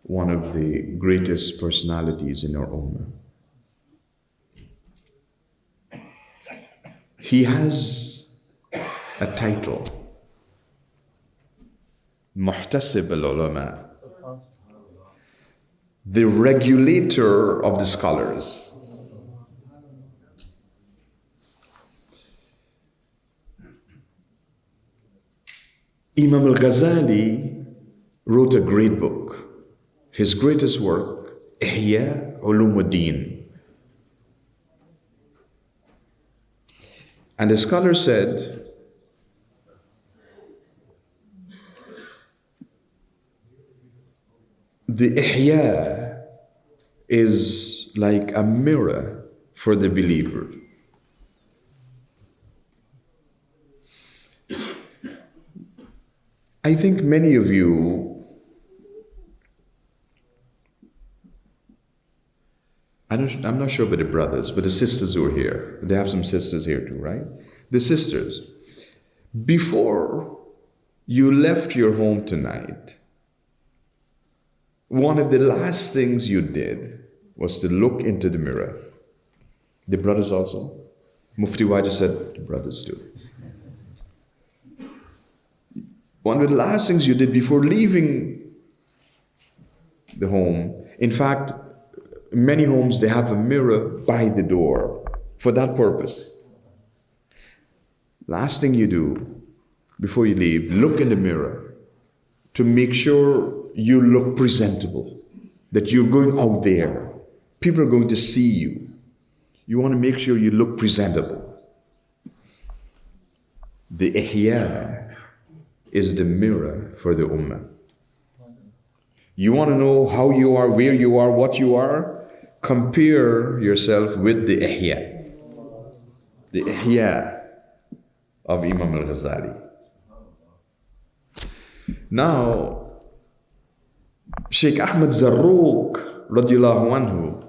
one of the greatest personalities in our ummah. He has a title, Muhtasib al-Ulama, the regulator of the scholars. Imam al-Ghazali wrote a great book. His greatest work, Ihya Ulumuddin. And the scholar said, the Ihya is like a mirror for the believer. I think many of you, I'm not sure about the brothers, but the sisters who are here, they have some sisters here too, right? The sisters, before you left your home tonight, one of the last things you did was to look into the mirror. The brothers also? Mufti Wajid said the brothers too. One of the last things you did before leaving the home, in fact, many homes, they have a mirror by the door for that purpose. Last thing you do before you leave, look in the mirror to make sure you look presentable, that you're going out there. People are going to see you. You want to make sure you look presentable. The Ihya is the mirror for the Ummah. You want to know how you are, where you are, what you are? Compare yourself with the Ihya. The Ihya of Imam al-Ghazali. Now, Shaykh Ahmad Zarruq radiallahu anhu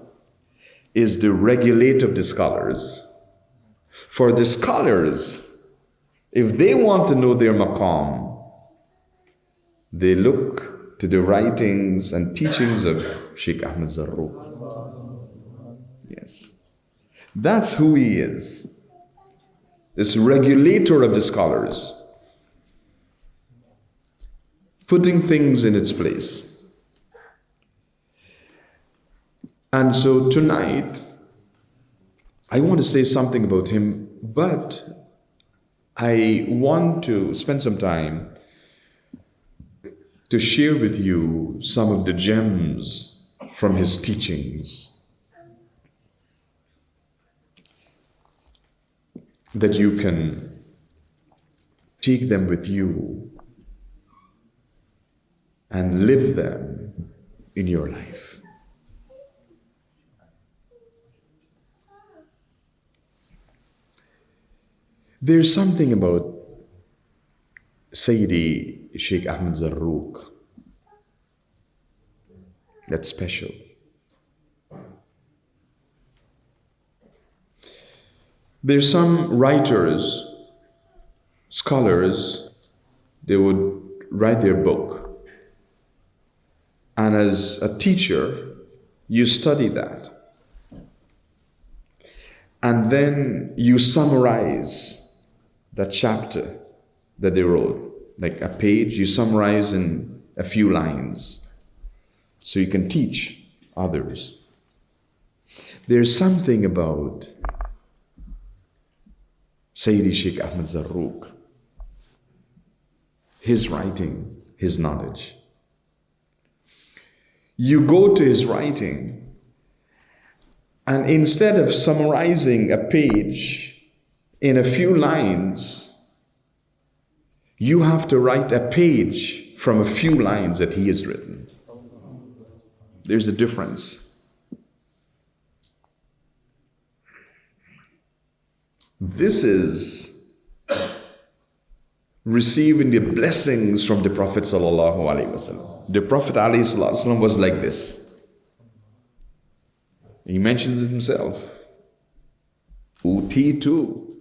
is the regulator of the scholars. For the scholars, if they want to know their maqam, they look to the writings and teachings of Shaykh Ahmad Zarruq. Yes. That's who he is. This regulator of the scholars. Putting things in its place. And so tonight, I want to say something about him, but I want to spend some time to share with you some of the gems from his teachings that you can take them with you and live them in your life. There's something about Sayyidi Sheikh Ahmad Zarruq that's special. There's some writers, scholars, they would write their book. And as a teacher, you study that. And then you summarize that chapter that they wrote. Like a page, you summarize in a few lines. So you can teach others. There's something about Sayyidi Sheikh Ahmad Zarruq, his writing, his knowledge. You go to his writing, and instead of summarizing a page in a few lines, you have to write a page from a few lines that he has written. There's a difference. This is receiving the blessings from the Prophet sallallahu alaihi wasallam. The Prophet alaihi wasallam was like this. He mentions it himself. Utitu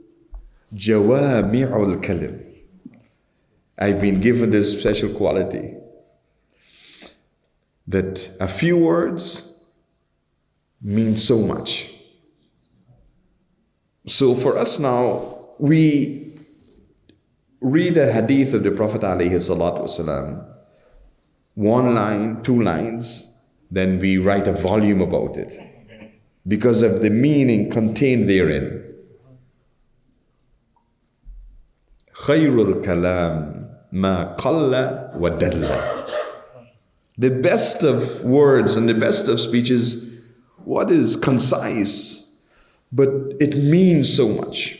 jawami'ul kalim. I've been given this special quality. that a few words mean so much. So for us now, we read a hadith of the Prophet ﷺ, one line, two lines, then we write a volume about it because of the meaning contained therein. خَيْرُ الْكَلَامِ مَا قَلَّ وَدَلَّ. The best of words and the best of speech is what is concise, but it means so much.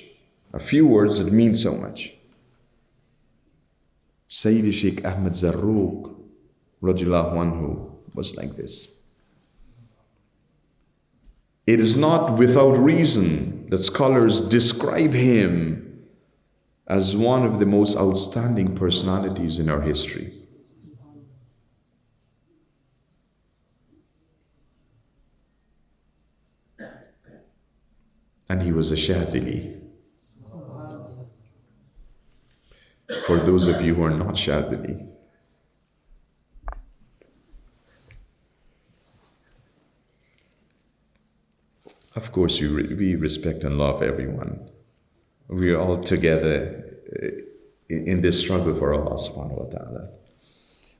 A few words that mean so much. Sayyidi Sheikh Ahmad Zarruq radiallahu anhu was like this. It is not without reason that scholars describe him as one of the most outstanding personalities in our history. And he was a Shadili. For those of you who are not Shadili, of course we respect and love everyone. We are all together in this struggle for Allah subhanahu wa ta'ala.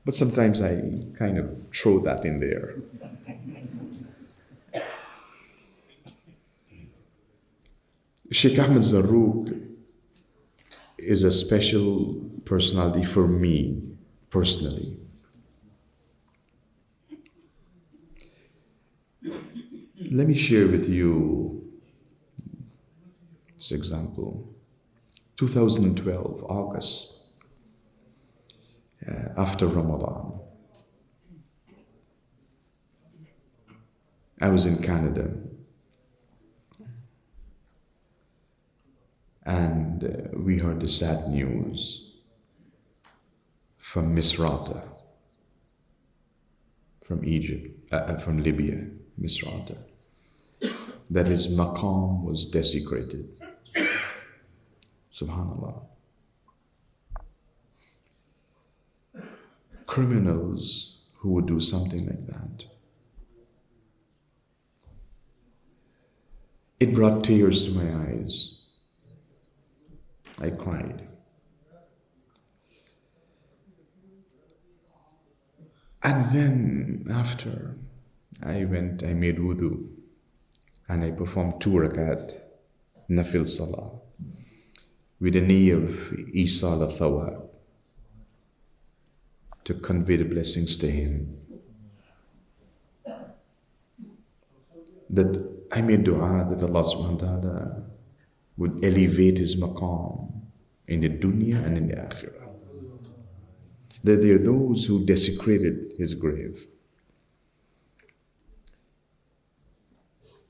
But sometimes I kind of throw that in there. Sheikh Ahmad Zarruq is a special personality for me personally. Let me share with you this example. 2012, August, after Ramadan, I was in Canada. And we heard the sad news from Misrata, from Egypt, from Libya, Misrata, that his maqam was desecrated. Subhanallah. Criminals who would do something like that. It brought tears to my eyes. I cried. And then after, I made wudu and I performed 2 rakat nafil salah with a niyyah of Isal al-Thawab to convey the blessings to him. That I made dua that Allah subhanahu wa ta'ala would elevate his maqam in the dunya and in the akhirah. That there are those who desecrated his grave.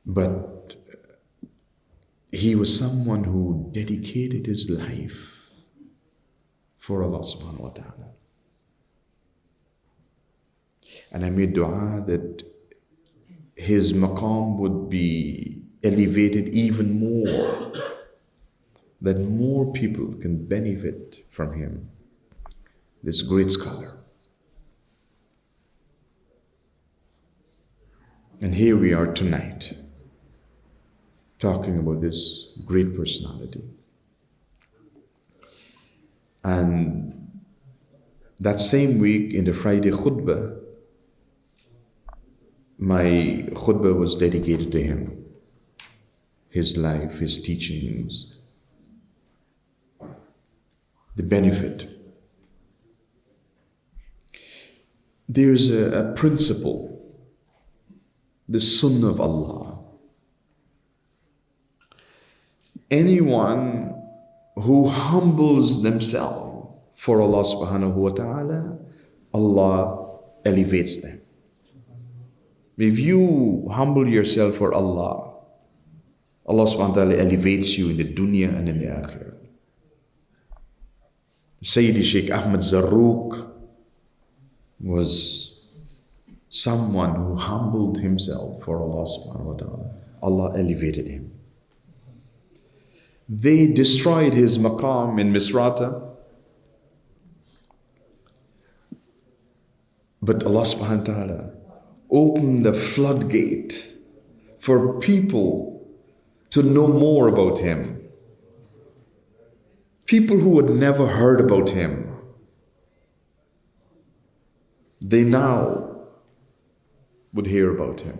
But he was someone who dedicated his life for Allah subhanahu wa ta'ala. And I made dua that his maqam would be elevated even more, that more people can benefit from him, this great scholar. And here we are tonight, talking about this great personality. And that same week in the Friday khutbah, my khutbah was dedicated to him, his life, his teachings, the benefit. There's a principle, the sunnah of Allah. Anyone who humbles themselves for Allah subhanahu wa ta'ala, Allah elevates them. If you humble yourself for Allah, Allah subhanahu wa ta'ala elevates you in the dunya and in the akhirah. Sayyidi Sheikh Ahmad Zarruq was someone who humbled himself for Allah subhanahu wa ta'ala. Allah elevated him. They destroyed his maqam in Misrata, But Allah subhanahu wa ta'ala opened the floodgate for people to know more about Him. People who had never heard about Him, they now would hear about Him.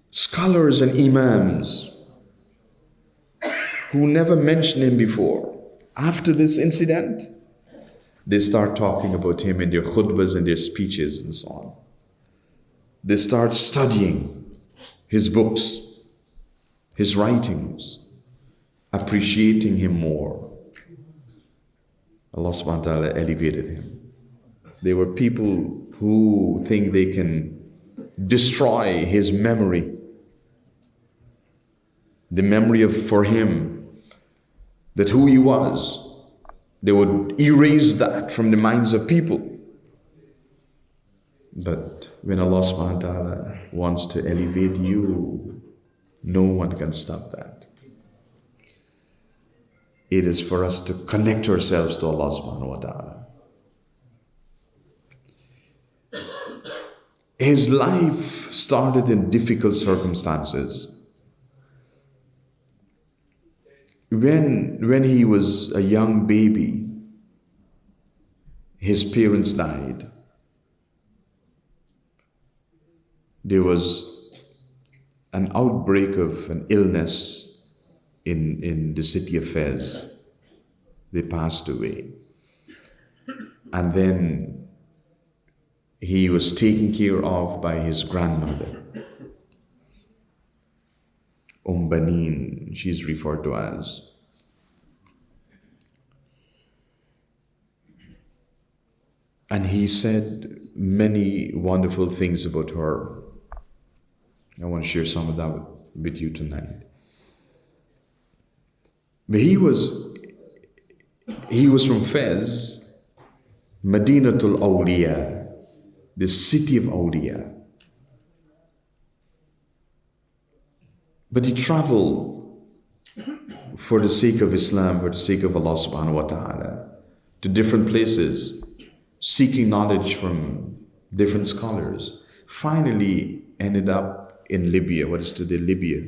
Scholars and imams who never mentioned Him before, after this incident, they start talking about Him in their khutbahs and their speeches and so on. They start studying His books, His writings, appreciating Him more. Allah subhanahu wa ta'ala elevated Him. There were people who think they can destroy His memory. The memory for Him, that who He was, they would erase that from the minds of people. But when Allah subhanahu wa ta'ala wants to elevate you, no one can stop that. It is for us to connect ourselves to Allah subhanahu wa ta'ala. His life started in difficult circumstances. When he was a young baby, his parents died. There was an outbreak of an illness in the city of Fez. They passed away. And then he was taken care of by his grandmother. Banin, she's referred to as. And he said many wonderful things about her. I want to share some of that with you tonight. But he was from Fez, Madinatul Awliya, the city of Awliya. But he traveled for the sake of Islam, for the sake of Allah subhanahu wa ta'ala, to different places, seeking knowledge from different scholars. Finally ended up in Libya, what is today Libya,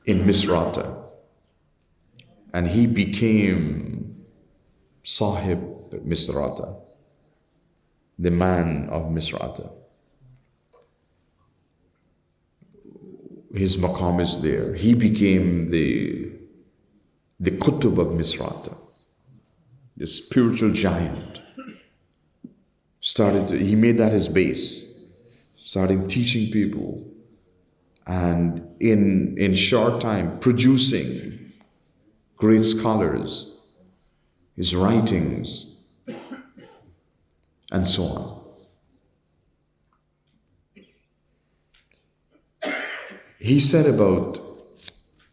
in Misrata. And he became Sahib Misrata, the man of Misrata. His maqam is there. He became the Qutb of Misrata, the spiritual giant. He made that his base, starting teaching people, and in short time producing great scholars, his writings, and so on. He said about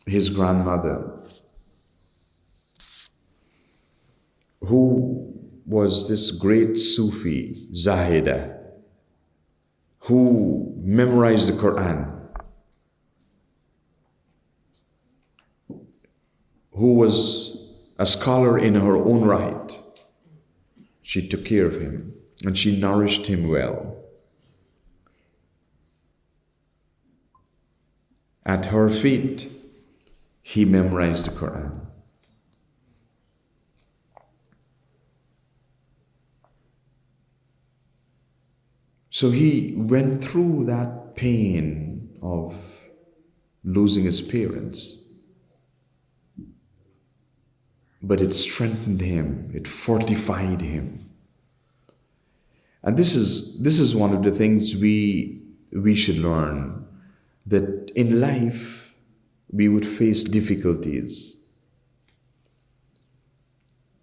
his grandmother, who was this great Sufi, Zahida, who memorized the Qur'an, who was a scholar in her own right. She took care of him and she nourished him well. At her feet, he memorized the Qur'an. So he went through that pain of losing his parents, but it strengthened him, it fortified him. And this is one of the things we should learn, that in life we would face difficulties,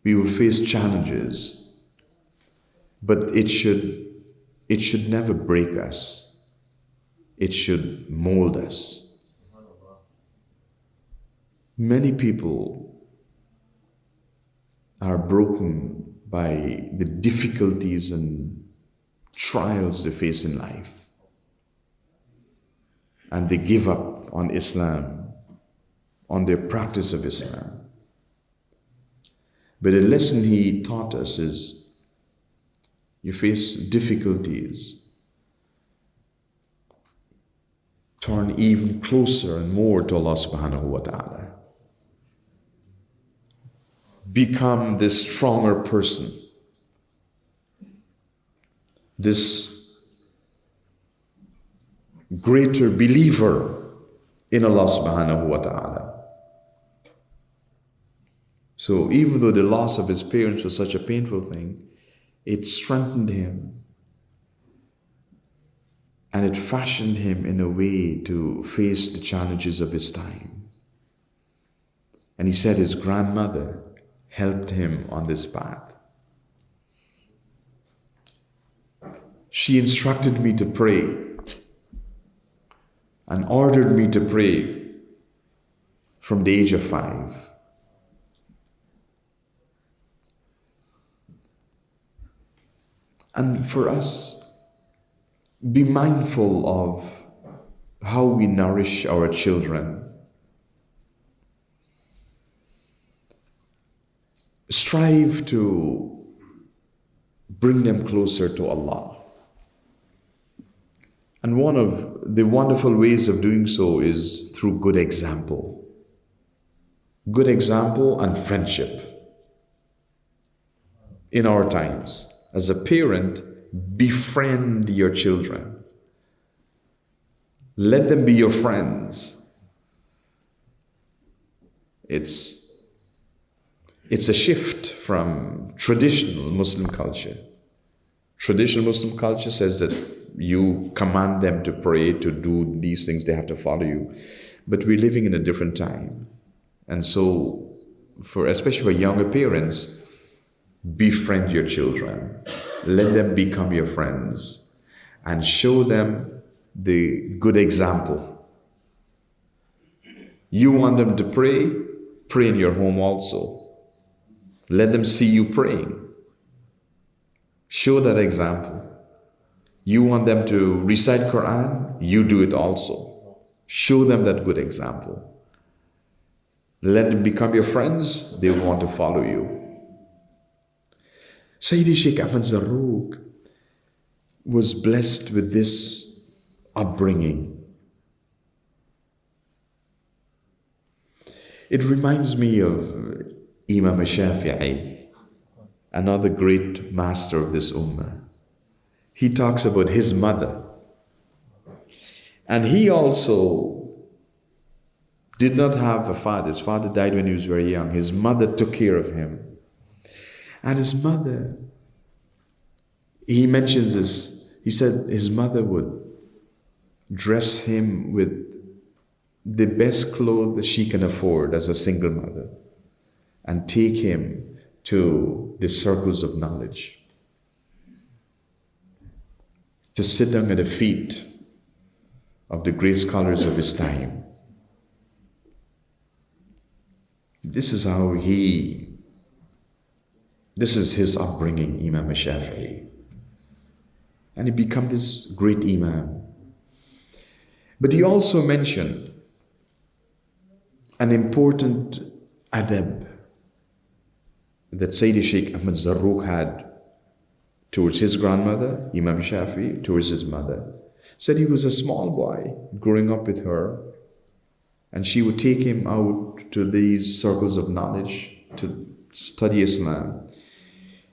we would face challenges, but it should never break us. It should mold us. Many people are broken by the difficulties and trials they face in life, and they give up on Islam, on their practice of Islam. But the lesson he taught us is, you face difficulties, turn even closer and more to Allah subhanahu wa ta'ala. Become this stronger person, this greater believer in Allah subhanahu wa ta'ala. So even though the loss of his parents was such a painful thing, it strengthened him and it fashioned him in a way to face the challenges of his time. And he said his grandmother helped him on this path. She instructed me to pray and ordered me to pray from the age of 5. And for us, be mindful of how we nourish our children. Strive to bring them closer to Allah. And one of the wonderful ways of doing so is through good example. Good example and friendship. In our times, as a parent, befriend your children. Let them be your friends. It's a shift from traditional Muslim culture. Traditional Muslim culture says that you command them to pray, to do these things, they have to follow you. But we're living in a different time. And so, especially for younger parents, befriend your children. Let them become your friends and show them the good example. You want them to pray, pray in your home also. Let them see you praying. Show that example. You want them to recite Qur'an, you do it also. Show them that good example. Let them become your friends, they want to follow you. Sayyidi Sheikh Ahmad Zarruq was blessed with this upbringing. It reminds me of Imam Shafi'i, another great master of this ummah. He talks about his mother. And he also did not have a father. His father died when he was very young. His mother took care of him. And his mother, he mentions this, he said his mother would dress him with the best clothes that she can afford as a single mother and take him to the circles of knowledge, to sit down at the feet of the great scholars of his time. This is his upbringing, Imam Shafi'i. And he became this great Imam. But he also mentioned an important adab that Sayyidi Sheikh Ahmad Zarruq had towards his grandmother, Imam Shafi'i, towards his mother. Said he was a small boy growing up with her, and she would take him out to these circles of knowledge to study Islam.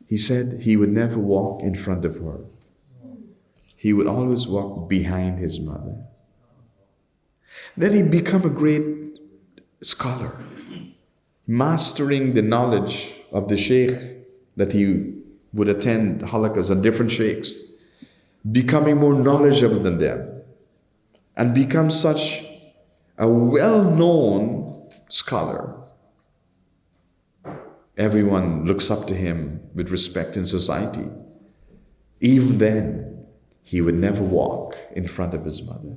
He said he would never walk in front of her. He would always walk behind his mother. Then he became a great scholar, mastering the knowledge of the Sheikh that he would attend halakas on different Sheikhs, becoming more knowledgeable than them, and become such a well-known scholar. Everyone looks up to him with respect in society. Even then, he would never walk in front of his mother,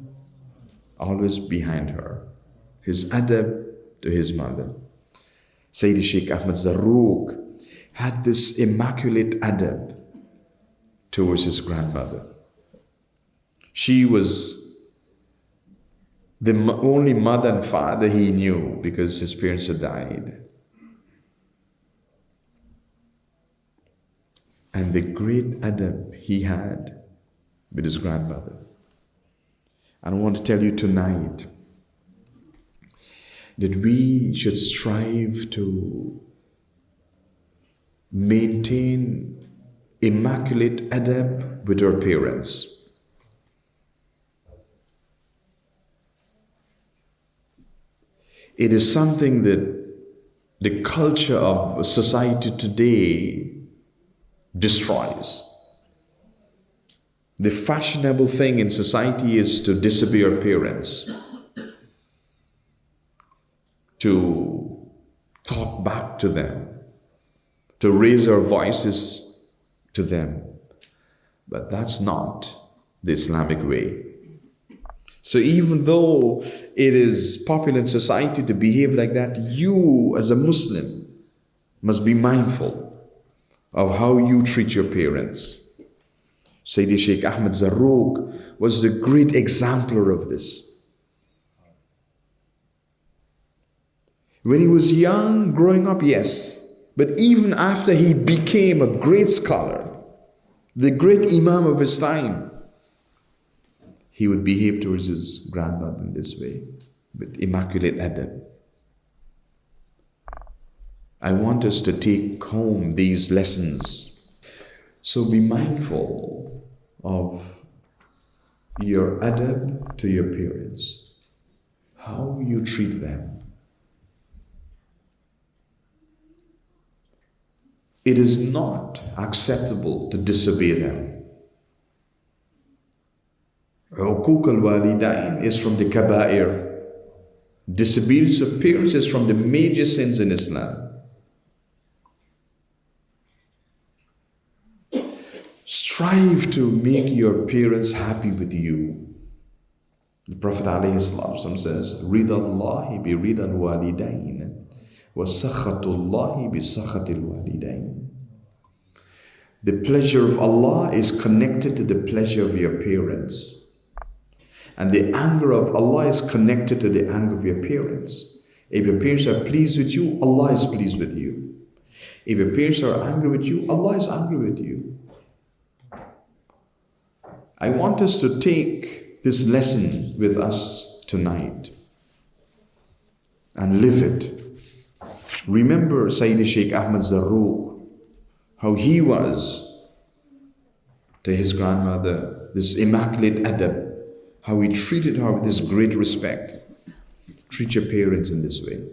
always behind her. His adab to his mother. Sayyidi Sheikh Ahmad Zarruq had this immaculate adab towards his grandmother. She was the only mother and father he knew because his parents had died. and the great adab he had with his grandmother. And I want to tell you tonight that we should strive to maintain immaculate adab with our parents. It is something that the culture of society today destroys. The fashionable thing in society is to disobey our parents, to talk back to them, to raise our voices to them. But that's not the Islamic way. So even though it is popular in society to behave like that, you as a Muslim must be mindful of how you treat your parents. Sayyidi Shaykh Ahmad Zarruq was a great exemplar of this. When he was young, growing up, yes. But even after he became a great scholar, the great Imam of his time, he would behave towards his grandmother in this way, with immaculate adab. I want us to take home these lessons. So be mindful of your adab to your parents, how you treat them. It is not acceptable to disobey them. Uquq al-walidain is from the kaba'ir. Disobedience of parents is from the major sins in Islam. Strive to make your parents happy with you. The Prophet ﷺ says, Rida Allahi bi rida al-walidain wa sakhatullahi bi sakhatil walidain. The pleasure of Allah is connected to the pleasure of your parents. And the anger of Allah is connected to the anger of your parents. If your parents are pleased with you, Allah is pleased with you. If your parents are angry with you, Allah is angry with you. I want us to take this lesson with us tonight and live it. Remember Sayyidi Shaykh Ahmad Zarruq, how he was to his grandmother, this immaculate adab, how he treated her with this great respect. Treat your parents in this way.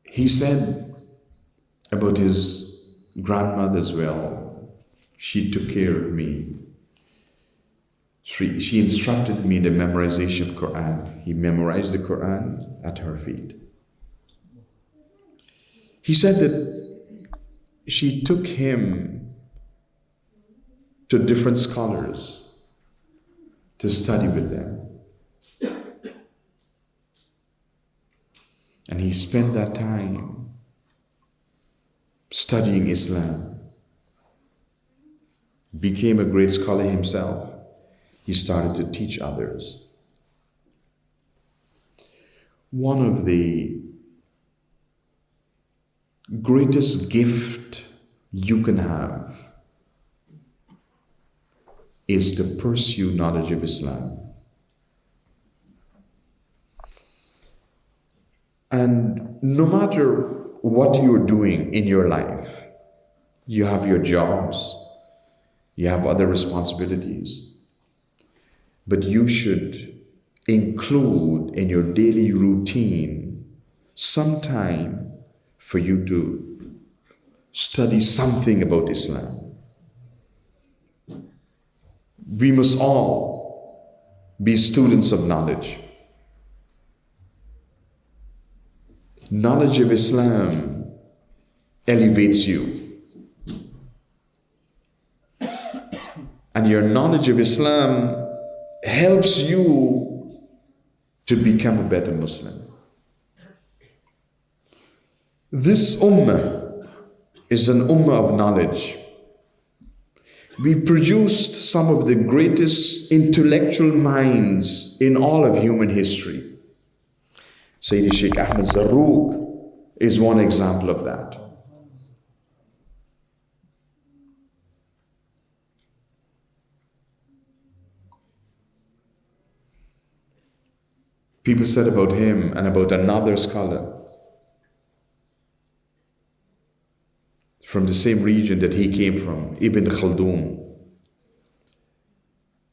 He said about his grandmother as well, she took care of me. She instructed me in the memorization of Qur'an. He memorized the Qur'an at her feet. He said that she took him to different scholars to study with them. And he spent that time studying Islam. Became a great scholar himself. He started to teach others. One of the greatest gift you can have is to pursue knowledge of Islam. And no matter what you're doing in your life, you have your jobs, you have other responsibilities, but you should include in your daily routine some time for you to study something about Islam. We must all be students of knowledge. Knowledge of Islam elevates you. And your knowledge of Islam helps you to become a better Muslim. This ummah is an ummah of knowledge. We produced some of the greatest intellectual minds in all of human history. Sayyidi Shaykh Ahmad Zarruq is one example of that. People said about him and about another scholar from the same region that he came from, Ibn Khaldun.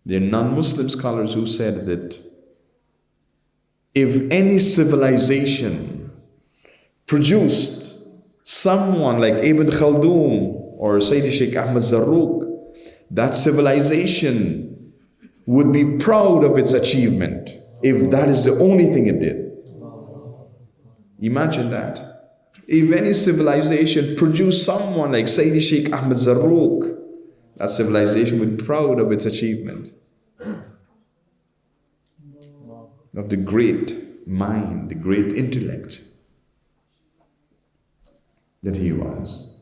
There are non-Muslim scholars who said that if any civilization produced someone like Ibn Khaldun or Sayyidi Shaykh Ahmad Zarruq, that civilization would be proud of its achievement if that is the only thing it did. Imagine that. If any civilization produced someone like Sayyidi Shaykh Ahmad Zarruq, that civilization would be proud of its achievement. Of the great mind, the great intellect that he was.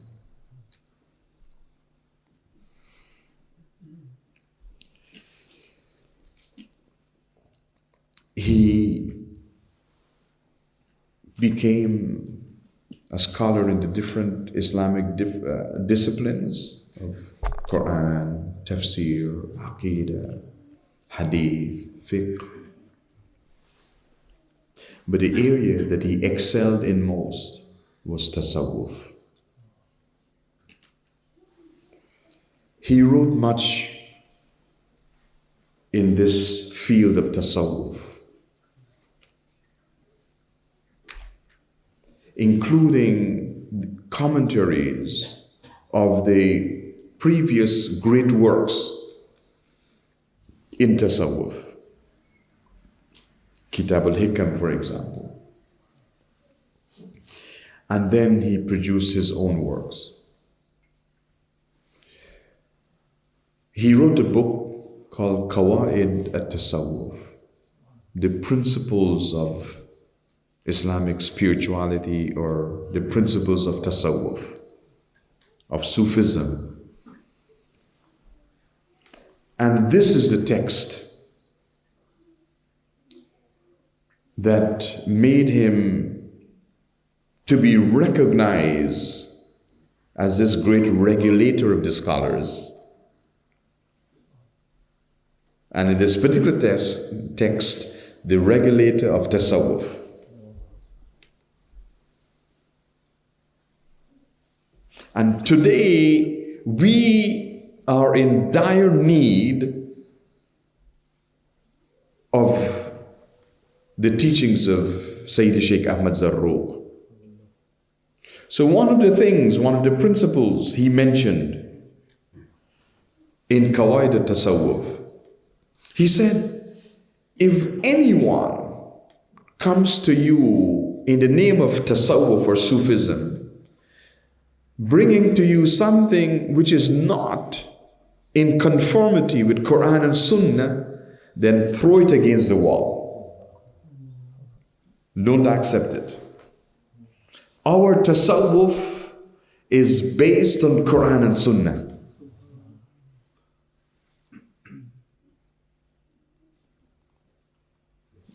He became a scholar in the different Islamic disciplines of Qur'an, tafsir, aqidah, hadith, fiqh. But the area that he excelled in most was tasawwuf. He wrote much in this field of tasawwuf, including commentaries of the previous great works in tasawwuf. Kitab al-Hikam, for example. And then he produced his own works. He wrote a book called Qawaid at-Tasawwuf, the principles of Islamic spirituality, or the principles of tasawwuf, of Sufism. And this is the text that made him to be recognized as this great regulator of the scholars. And in this particular text, the regulator of tasawwuf. And today, we are in dire need of the teachings of Sayyidi Shaykh Ahmad Zarruq. So one of the principles he mentioned in Qawaid al-Tasawwuf, he said, if anyone comes to you in the name of Tasawwuf or Sufism, bringing to you something which is not in conformity with Qur'an and Sunnah, then throw it against the wall. Don't accept it. Our tasawwuf is based on Qur'an and Sunnah.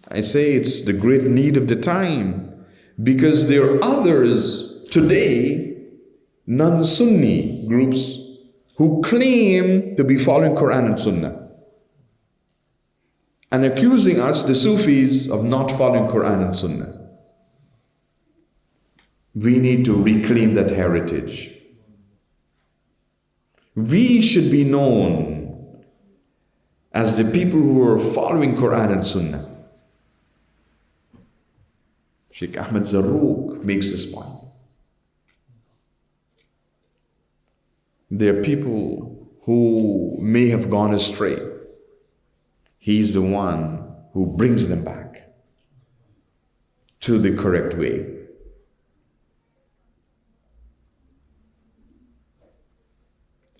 I say it's the great need of the time, because there are others today, non-Sunni groups, who claim to be following Qur'an and Sunnah, and accusing us, the Sufis, of not following Qur'an and Sunnah. We need to reclaim that heritage. We should be known as the people who are following Qur'an and Sunnah. Shaykh Ahmad Zarruq makes this point. There are people who may have gone astray. He's the one who brings them back to the correct way.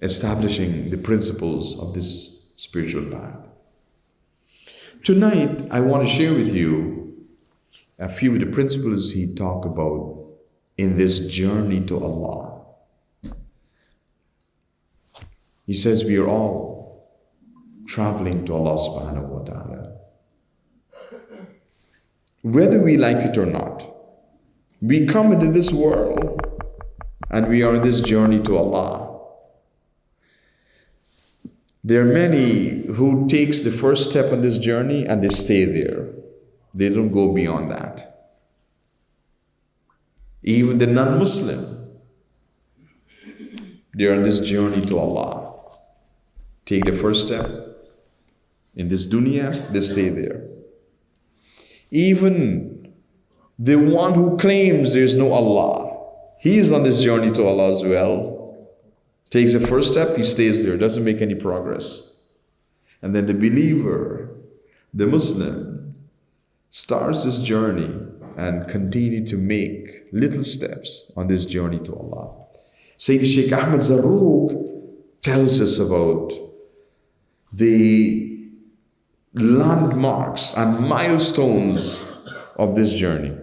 Establishing the principles of this spiritual path. Tonight, I want to share with you a few of the principles he talked about in this journey to Allah. He says we are all traveling to Allah subhanahu wa ta'ala. Whether we like it or not, We come into this world and we are on this journey to Allah. There are many who takes the first step on this journey and they stay there. They don't go beyond that. Even the non-Muslim, they are on this journey to Allah. Take the first step. In this dunya, they stay there. Even the one who claims there is no Allah, he is on this journey to Allah as well. Takes the first step, he stays there, doesn't make any progress. And then the believer, the Muslim, starts this journey and continue to make little steps on this journey to Allah. Sayyidi Shaykh Ahmad Zarruq tells us about the landmarks and milestones of this journey.